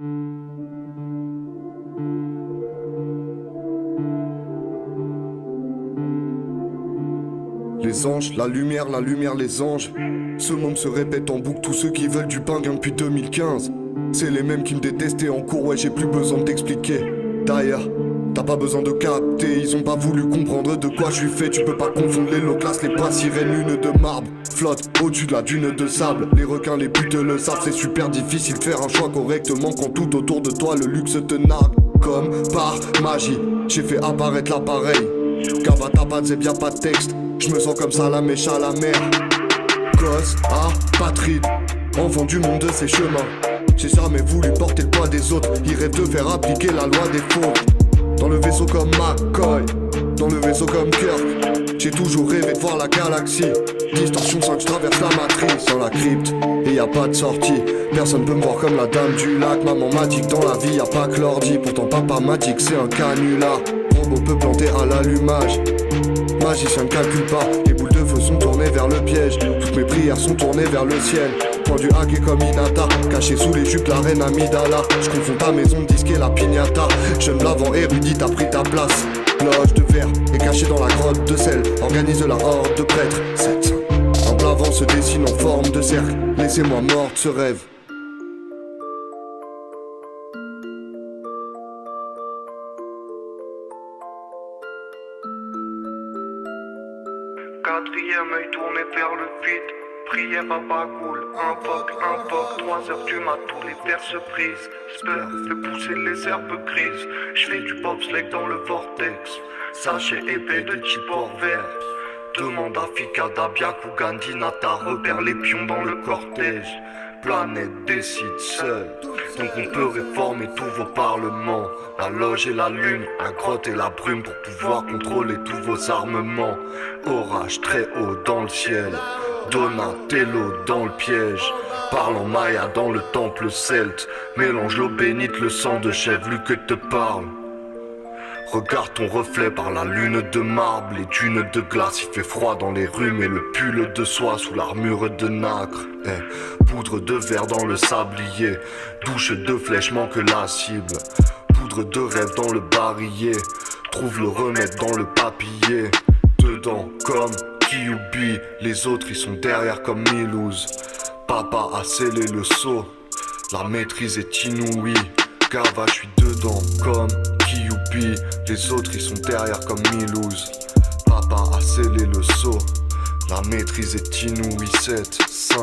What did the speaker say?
Les anges, la lumière, les anges. Ce monde se répète en boucle, tous ceux qui veulent du pain gagnent depuis 2015. C'est les mêmes qui me détestaient en cours, ouais j'ai plus besoin de t'expliquer. D'ailleurs, t'as pas besoin de capter, ils ont pas voulu comprendre de quoi je suis fait. Tu peux pas confondre les low class, les pas sirènes, lune de marbre. Flotte au-dessus de la dune de sable. Les requins, les putes le savent, c'est super difficile de faire un choix correctement quand tout autour de toi le luxe te nargue. Comme par magie, j'ai fait apparaître l'appareil. Cavata, c'est bien pas de texte. Je me sens comme ça la mèche à la mer. Gosse, apatride, enfant du monde de ses chemins. J'ai jamais voulu porter le poids des autres. Ils rêvent de faire appliquer la loi des fautes. Dans le vaisseau comme McCoy, dans le vaisseau comme Kirk. J'ai toujours rêvé de voir la galaxie. Distorsion 5, je traverse la matrice. Dans la crypte, et y a pas de sortie. Personne peut me voir comme la dame du lac. Maman m'a dit que dans la vie y a pas que l'ordi. Pourtant papa m'a dit que c'est un canular. Robot peut planter à l'allumage. Magicien ne calcule pas, les boules de feu sont tournées vers le piège. Toutes mes prières sont tournées vers le ciel. Pendu hacké comme Hinata, caché sous les jupes la reine Amidala. Je confonds ta maison de disque et la pignata. Jeune blavant érudit, t'as pris ta place. Loge de verre est caché dans la grotte de sel. Organise la horde de prêtres. 7. Un blavant se dessine en forme de cercle. Laissez-moi mordre ce rêve. Quatrième œil tourné vers le vide. Prière à Bagoul, invoque, 3 heures du mat, tous les vers se brisent. J'espère de pousser les herbes grises. J'fais du bobsleigh dans le vortex. Sachet épais de Chipor vert. Demande à Fika Dabiak ou Gandhi Nata. Repère les pions dans le cortège. Planète décide seule. Donc on peut réformer tous vos parlements. La loge et la lune, la grotte et la brume pour pouvoir contrôler tous vos armements. Orage très haut dans le ciel. Donatello dans le piège. Parle en maya dans le temple celte. Mélange l'eau bénite, le sang de chèvre, lui que te parle. Regarde ton reflet par la lune de marbre. Les dunes de glace, il fait froid dans les rues. Mais le pull de soie sous l'armure de nacre. Poudre de verre dans le sablier. Douche de flèches manque la cible. Poudre de rêve dans le barillet. Trouve le remède dans le papier. Dedans comme Kyubi. Les autres ils sont derrière comme Milouz. Papa a scellé le sceau. La maîtrise est inouïe. Gava je suis dedans comme Kyubi. Les autres ils sont derrière comme Milouz. Papa a scellé le sceau. La maîtrise est inouïe. 7, 5.